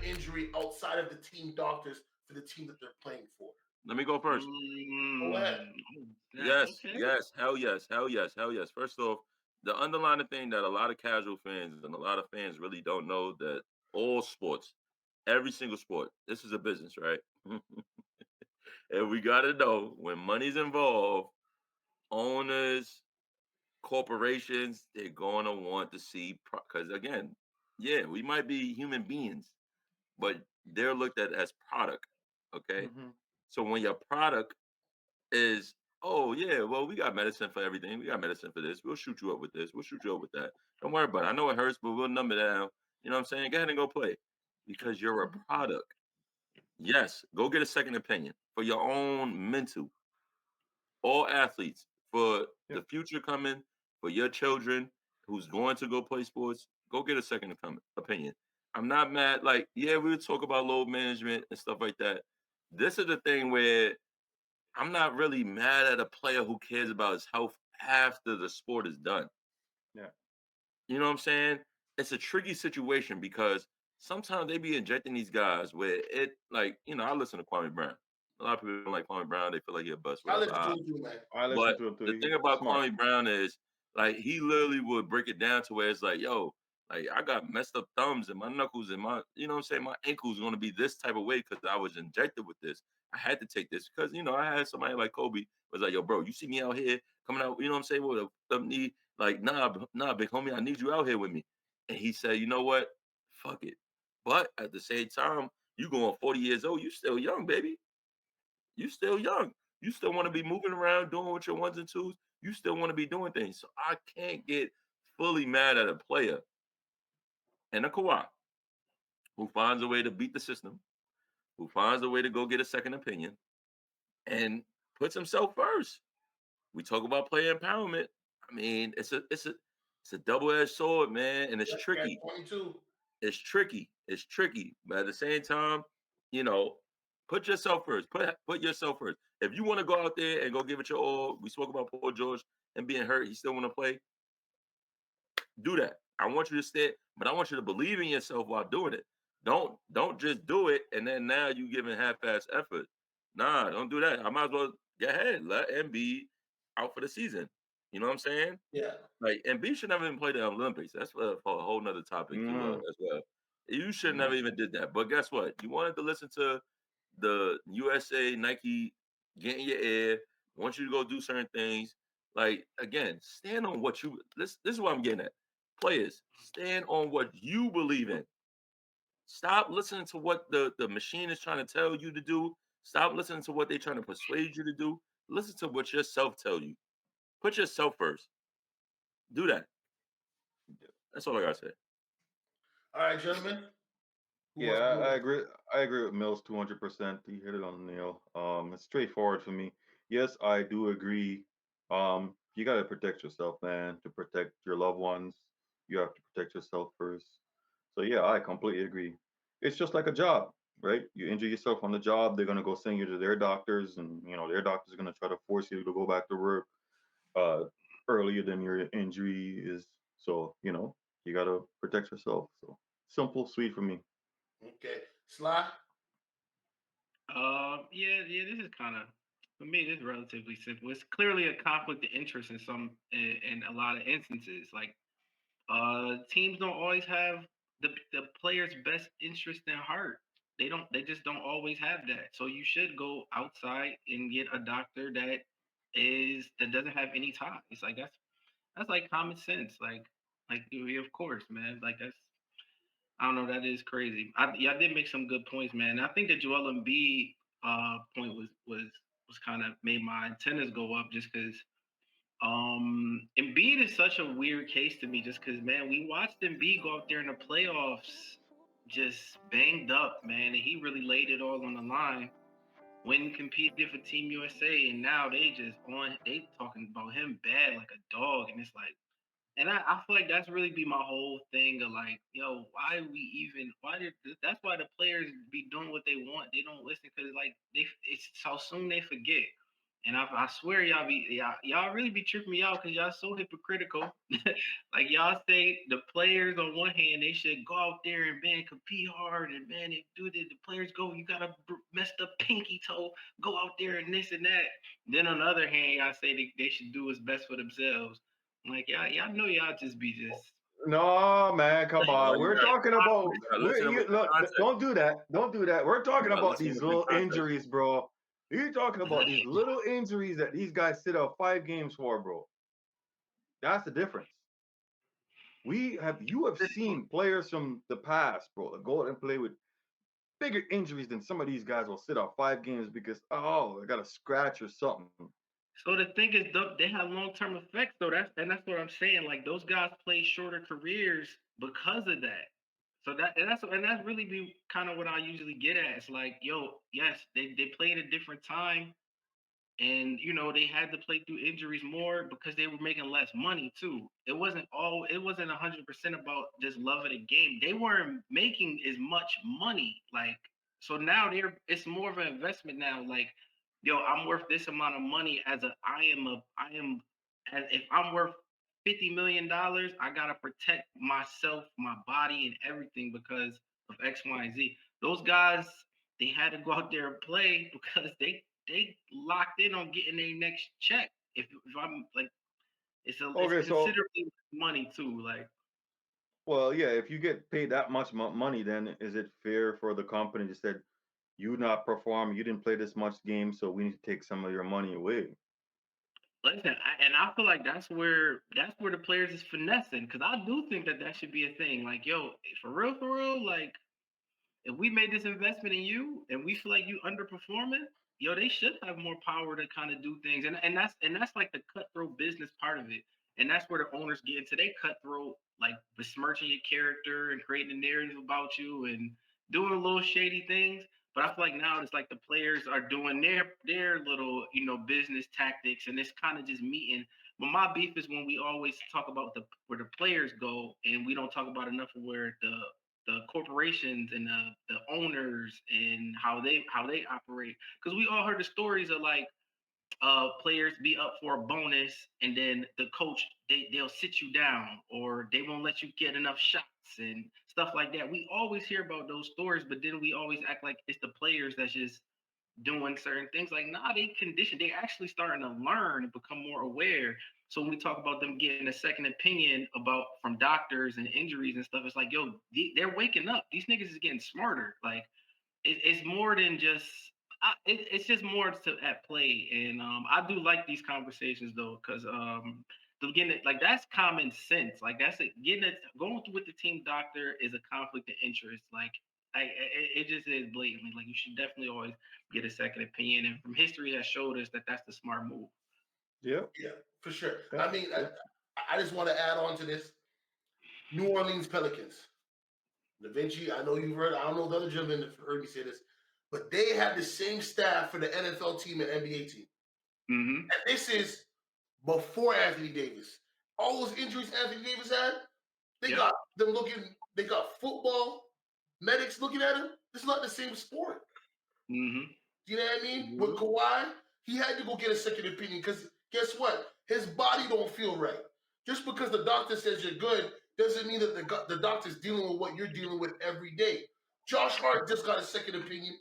injury outside of the team doctors for the team that they're playing for. Let me go first. Go ahead. Oh, snap. Yes, Okay. yes, hell yes, hell yes, hell yes. First off, the underlying thing that a lot of casual fans and a lot of fans really don't know that all sports, every single sport, this is a business, right? And we got to know when money's involved, owners, corporations, they're going to want to see, because again, yeah, we might be human beings, but they're looked at as product. Okay. Mm-hmm. So when your product is, oh yeah, well, we got medicine for everything. We got medicine for this. We'll shoot you up with this. We'll shoot you up with that. Don't worry about it. I know it hurts, but we'll numb it down. You know what I'm saying? Go ahead and go play because you're a product. Yes, go get a second opinion for your own mental. All athletes, for Yeah. the future coming, for your children who's going to go play sports, go get a second opinion. I'm not mad. Like, yeah, we'll talk about load management and stuff like that. This is the thing where I'm not really mad at a player who cares about his health after the sport is done. Yeah. You know what I'm saying? It's a tricky situation because sometimes they be injecting these guys where it, like, I listen to Kwame Brown. A lot of people don't like Kwame Brown. They feel like he's a bust, I whatever. listen to him too, man. I listen But to him too. the He's thing about smart. Kwame Brown is, like, he literally would break it down to where it's like, yo, like, I got messed up thumbs and my knuckles and my, you know what I'm saying, my ankle's gonna be this type of way because I was injected with this. I had to take this because I had somebody like Kobe was like, yo, bro, you see me out here coming out, you know what I'm saying, with a thumb knee, like, nah, big homie, I need you out here with me. And he said, you know what? Fuck it. But at the same time, you going 40 years old, you still young, baby. You still young. You still want to be moving around, doing what your ones and twos. You still want to be doing things. So I can't get fully mad at a player and a Kawhi who finds a way to beat the system, who finds a way to go get a second opinion, and puts himself first. We talk about player empowerment. I mean, it's a double-edged sword, man, and it's Yeah, catch tricky. 22. It's tricky. It's tricky. But at the same time, you know, put yourself first. Put yourself first. If you want to go out there and go give it your all, we spoke about Paul George and being hurt. He still want to play. Do that. I want you to stay, but I want you to believe in yourself while doing it. Don't just do it and then now you giving half-ass effort. Nah, don't do that. I might as well get ahead. Let Embiid out for the season. You know what I'm saying? Yeah. Like, Embiid should never even play the Olympics. That's for a whole nother topic Mm, as well. You should yeah. never even did that. But guess what? You wanted to listen to the USA Nike get in your ear, want you to go do certain things. Like, again, stand on what you this is what I'm getting at. Players, stand on what you believe in. Stop listening to what the machine is trying to tell you to do. Stop listening to what they're trying to persuade you to do. Listen to what yourself tell you. Put yourself first. Do that. That's all I gotta say. All right, gentlemen. Who Yeah, wants to I go? agree. I agree with Mills 200%. He hit it on the nail. It's straightforward for me. Yes, I do agree. You got to protect yourself, man. To protect your loved ones, you have to protect yourself first. So yeah, I completely agree. It's just like a job, right? You injure yourself on the job, they're gonna go send you to their doctors, and their doctors are gonna try to force you to go back to work uh, earlier than your injury is. So you got to protect yourself. So simple, sweet for me. Okay. Sly? Yeah. This is kind of for me. This is relatively simple. It's clearly a conflict of interest in a lot of instances. Like, teams don't always have the player's best interest in heart. They don't. They just don't always have that. So you should go outside and get a doctor that doesn't have any ties. Like that's like common sense. Like yeah, of course, man. Like that's I don't know. That is crazy. I did make some good points, man. I think the Joel Embiid point was kind of made my antennas go up just because Embiid is such a weird case to me just because man, we watched Embiid go out there in the playoffs just banged up, man, and he really laid it all on the line when competed for Team USA, and now they talking about him bad like a dog, and it's like and I feel like that's really be my whole thing of like, yo, why did that's why the players be doing what they want. They don't listen because like it's so soon they forget. And I swear y'all really be tripping me out because y'all so hypocritical. Like y'all say the players on one hand they should go out there and man compete hard and man they do the players go you got a messed up pinky toe go out there and this and that. Then on the other hand y'all say they should do what's best for themselves. Like y'all know y'all just be just No, man, come on. Well, you We're talking about. gotta listen to You, what the look, context. don't do that. Don't do that. We're talking gotta about listen these with the little context. injuries, bro. You're talking about these little injuries that these guys sit out 5 games for, bro. That's the difference. You have seen players from the past, bro, that go out and play with bigger injuries than some of these guys will sit out 5 games because I got a scratch or something. So the thing is, they have long term effects, though. That's what I'm saying. Like those guys play shorter careers because of that. So that's really be kind of what I usually get at. It's like, yo, yes, they played a different time, and they had to play through injuries more because they were making less money too. It wasn't 100% about just loving the game. They weren't making as much money. Like so now it's more of an investment now. Like yo, I'm worth this amount of money I am as if I'm worth $50 million, I gotta protect myself, my body, and everything because of X, Y, and Z. Those guys, they had to go out there and play because they locked in on getting their next check. If I'm like, it's Okay, so considerably money too. Like, well, yeah, if you get paid that much money, then is it fair for the company to say you not perform, you didn't play this much game, so we need to take some of your money away? listen, I feel like that's where the players is finessing because I do think that should be a thing. Like, yo, for real, like if we made this investment in you and we feel like you underperforming, yo, they should have more power to kind of do things. And that's like the cutthroat business part of it. And that's where the owners get into they cutthroat, like besmirching your character and creating a narrative about you and doing little shady things. But I feel like now it's like the players are doing their little, business tactics and it's kind of just meeting. But my beef is when we always talk about where the players go and we don't talk about enough of where the corporations and the owners and how they operate because we all heard the stories of like players be up for a bonus and then the coach they'll sit you down or they won't let you get enough shots and stuff like that. We always hear about those stories, but then we always act like it's the players that's just doing certain things. Like, nah, they conditioned. They actually starting to learn and become more aware. So when we talk about them getting a second opinion about from doctors and injuries and stuff, it's like, yo, they're waking up. These niggas is getting smarter. Like, it's more than just. It's just more at play, and I do like these conversations though, because getting it like that's common sense. Like that's it. Getting it, going through with the team doctor is a conflict of interest. Like it just is blatantly. Like you should definitely always get a second opinion, and from history has showed us that that's the smart move. Yeah, Yeah, for sure. yeah, I mean, yeah. I just want to add on to this. New Orleans Pelicans. Da Vinci, I know you've heard, I don't know the other gentlemen that heard me say this, but they have the same staff for the NFL team and NBA team. Mm-hmm. And this is before Anthony Davis. All those injuries Anthony Davis had, they got them looking, they got football medics looking at him. It's not the same sport. Mm-hmm. Do you know what I mean? With Kawhi, he had to go get a second opinion because guess what? His body don't feel right. Just because the doctor says you're good doesn't mean that the doctor's dealing with what you're dealing with every day. Josh Hart just got a second opinion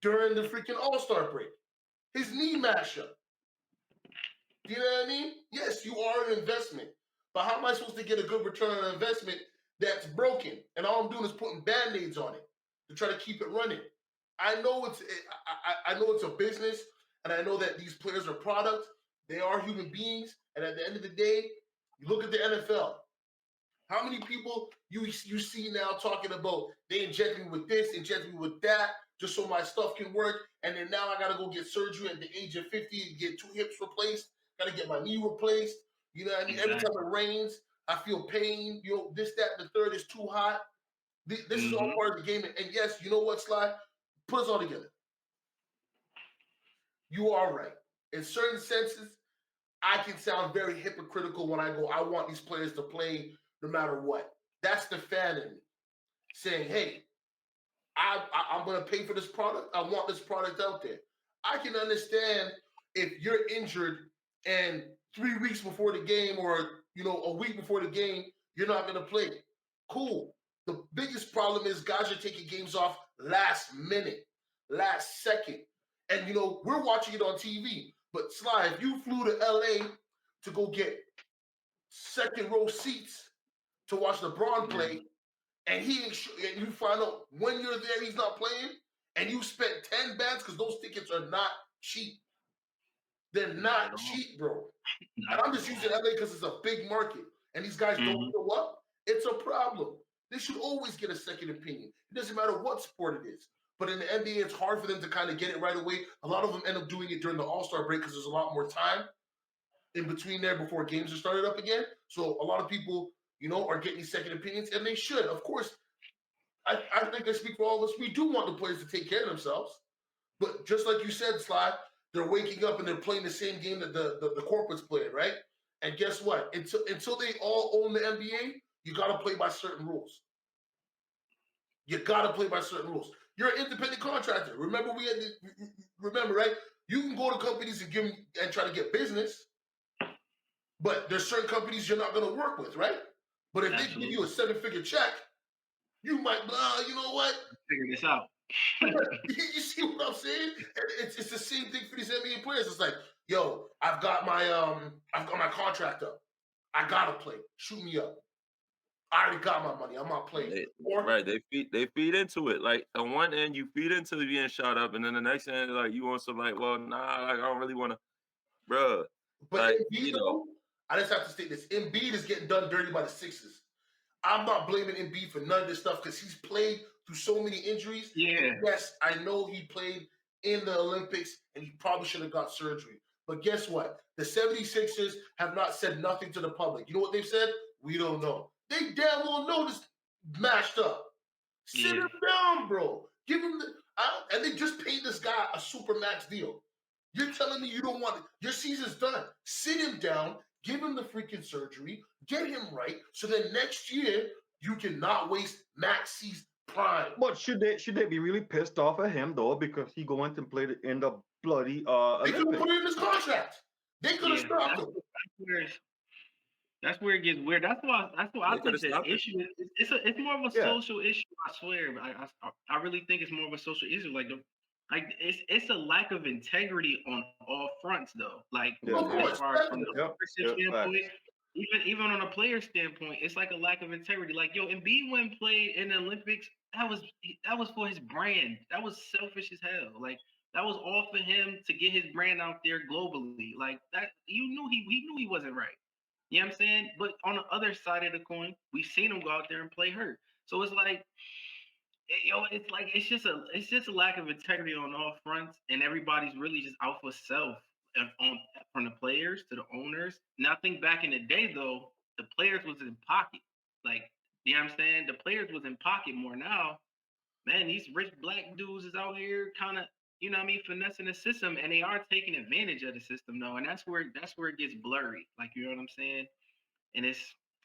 during the freaking All-Star break. His knee mashup. Do you know what I mean? Yes, you are an investment. But how am I supposed to get a good return on investment that's broken? And all I'm doing is putting Band-Aids on it to try to keep it running. I know it's a business, and I know that these players are products. They are human beings, and at the end of the day, you look at the NFL. How many people you see now talking about they inject me with this, inject me with that, just so my stuff can work, and then now I gotta go get surgery at the age of 50 and get 2 hips replaced, gotta get my knee replaced. You know what I mean? Every time it rains, I feel pain. This, that, and the third is too hot. This is all part of the game. And yes, you know what, Sly? Put us all together. You are right. In certain senses, I can sound very hypocritical when I go, I want these players to play no matter what. That's the fan in me saying, hey, I'm going to pay for this product. I want this product out there. I can understand if you're injured and 3 weeks before the game or a week before the game, you're not going to play. Cool. The biggest problem is guys are taking games off last minute, last second. And, we're watching it on TV. But, Sly, if you flew to LA to go get second row seats to watch LeBron play, and and you find out when you're there he's not playing, and you spent 10 bands because those tickets are not cheap. They're not cheap, bro. And I'm just using LA because it's a big market, and these guys don't show up. It's a problem. They should always get a second opinion. It doesn't matter what sport it is. But in the NBA, it's hard for them to kind of get it right away. A lot of them end up doing it during the All-Star break because there's a lot more time in between there before games are started up again. So a lot of people, are getting these second opinions, and they should. Of course, I think I speak for all of us. We do want the players to take care of themselves. But just like you said, Sly, they're waking up and they're playing the same game that the corporates playing, right? And guess what? Until they all own the NBA, you got to play by certain rules. You got to play by certain rules. You're an independent contractor. Remember, right? You can go to companies and and try to get business, but there's certain companies you're not going to work with, right? But if they give you a 7-figure check, you might, you know what? Figure this out. You see what I'm saying? And it's the same thing for these NBA players. It's like, yo, I've got my contract up. I gotta play. Shoot me up. I already got my money. I'm not playing. They feed into it. Like on one end, you feed into being shot up, and then the next end, like you want some, like, well, nah, like, I don't really want to, bro. But like, Embiid, I just have to state this: Embiid is getting done dirty by the Sixers. I'm not blaming Embiid for none of this stuff because he's played through so many injuries. Yeah. Yes, I know he played in the Olympics and he probably should have got surgery. But guess what? The 76ers have not said nothing to the public. You know what they've said? We don't know. They damn well know this mashed up. Sit him down, bro. Give him and they just paid this guy a super max deal. You're telling me you don't want it. Your season's done. Sit him down. Give him the freaking surgery. Get him right. So then next year, you cannot waste Maxi's prime. But should they be really pissed off at him, though, because he going to play in the bloody They could have Olympics? put it in his contract. They could have stopped him. That's where it gets weird. That's why I think the issue is it's more of a social issue. I swear. I really think it's more of a social issue. Like it's a lack of integrity on all fronts, though. Like as far as from the leadership standpoint, even on a player standpoint, it's like a lack of integrity. Like, yo, Embiid when played in the Olympics, that was for his brand. That was selfish as hell. Like, that was all for him to get his brand out there globally. Like that, he knew he wasn't right. You know what I'm saying? But on the other side of the coin, we've seen him go out there and play hurt. So it's like, it's just a lack of integrity on all fronts, and everybody's really just out for self. From the players to the owners. Now, I think back in the day, though, the players was in pocket. Like, you know what I'm saying? The players was in pocket more. Now, man, these rich black dudes is out here kind of, you know what I mean, finessing the system, and they are taking advantage of the system, though, and that's where it gets blurry. Like, you know what I'm saying? And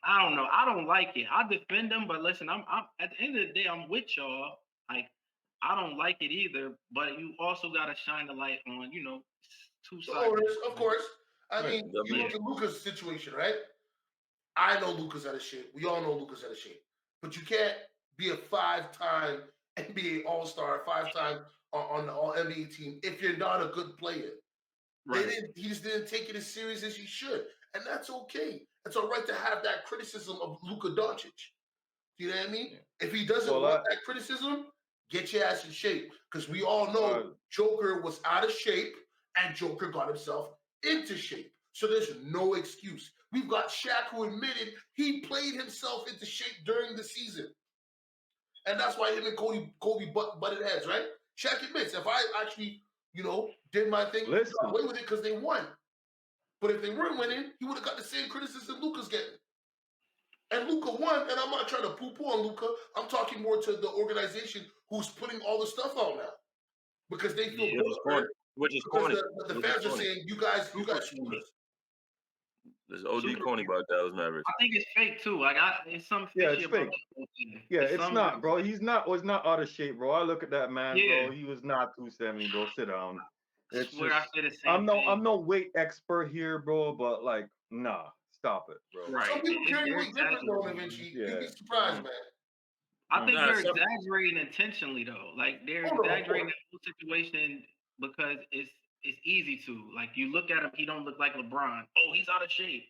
I don't know. I don't like it. I defend them, but listen, I'm at the end of the day, I'm with y'all. Like, I don't like it either, but you also got to shine the light on, two sides. Of course. I mean, you look at Luka's situation, right? I know Luka's out of shape. We all know Luka's out of shape. But you can't be a 5-time NBA All-Star, 5-time on the All-NBA team if you're not a good player. Right. He just didn't take it as serious as he should. And that's okay. It's all right to have that criticism of Luka Doncic. You know what I mean? Yeah. If he doesn't want that criticism, get your ass in shape. Because we all know Joker was out of shape and Joker got himself into shape. So there's no excuse. We've got Shaq who admitted he played himself into shape during the season. And that's why him and Kobe butted heads, right? Shaq admits, if I actually, did my thing, I got away with it because they won. But if they weren't winning, he would have got the same criticism Luka's getting. And Luka won, and I'm not trying to poo-poo on Luka. I'm talking more to the organization who's putting all the stuff out now. Because they feel good. Which is corny. The fans are saying, you guys screwed us. There's OG corny about Dallas Mavericks. I think it's fake too. Like it's some it's fake. Yeah, it's not, bro. Was not out of shape, bro. I look at that man, bro. He was not 270, bro. Sit down. It's swear I just said the same thing. I'm no weight expert here, bro, but like, nah, stop it, bro. Right. Some people carry They're weight different though, Da exaggerating. Vinci. Yeah. You'd be surprised, Mhm. man. I think Nah, they're some- exaggerating intentionally though. Like they're Oh, no, of exaggerating course. the whole situation because it's easy to. Like you look at him, he don't look like LeBron. Oh, he's out of shape.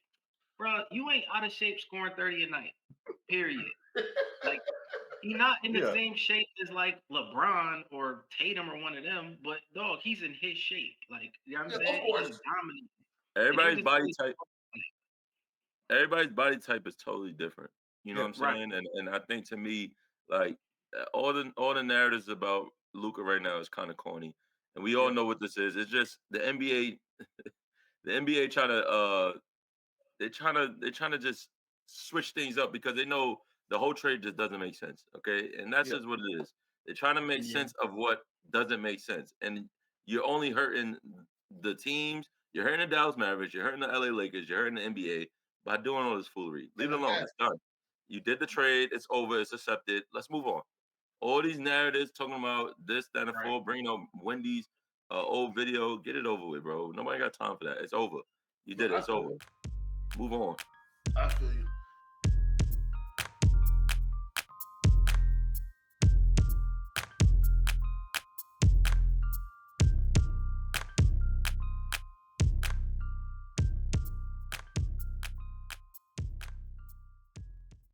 Bro, you ain't out of shape scoring 30 a night. Period. Like he's not in the Yeah. same shape as like LeBron or Tatum or one of them, but dog, he's in his shape. Like you know what I'm Yeah, saying? of He's course. dominant. everybody's just body really- type. Everybody's body type is totally different. You know Yeah, what I'm right. saying? And I think to me, like all the narratives about Luca right now is kind of corny, and we all Yeah. know what this is. It's just the NBA. The NBA trying to they're trying to just switch things up because they know the whole trade just doesn't make sense. Okay, and that's Yeah. just what it is. They're trying to make Yeah. sense of what doesn't make sense, and you're only hurting the teams. You're hurting the Dallas Mavericks. You're hurting the LA Lakers. You're hurting the NBA by doing all this foolery. Leave it And the alone. Mavs. It's done. You did the trade. It's over. It's accepted. Let's move on. All these narratives talking about this, that, and the Right. four, bringing up Wendy's old video. Get it over with, bro. Nobody got time for that. It's over. You did it. I It's feel over. you. Move on. I feel you.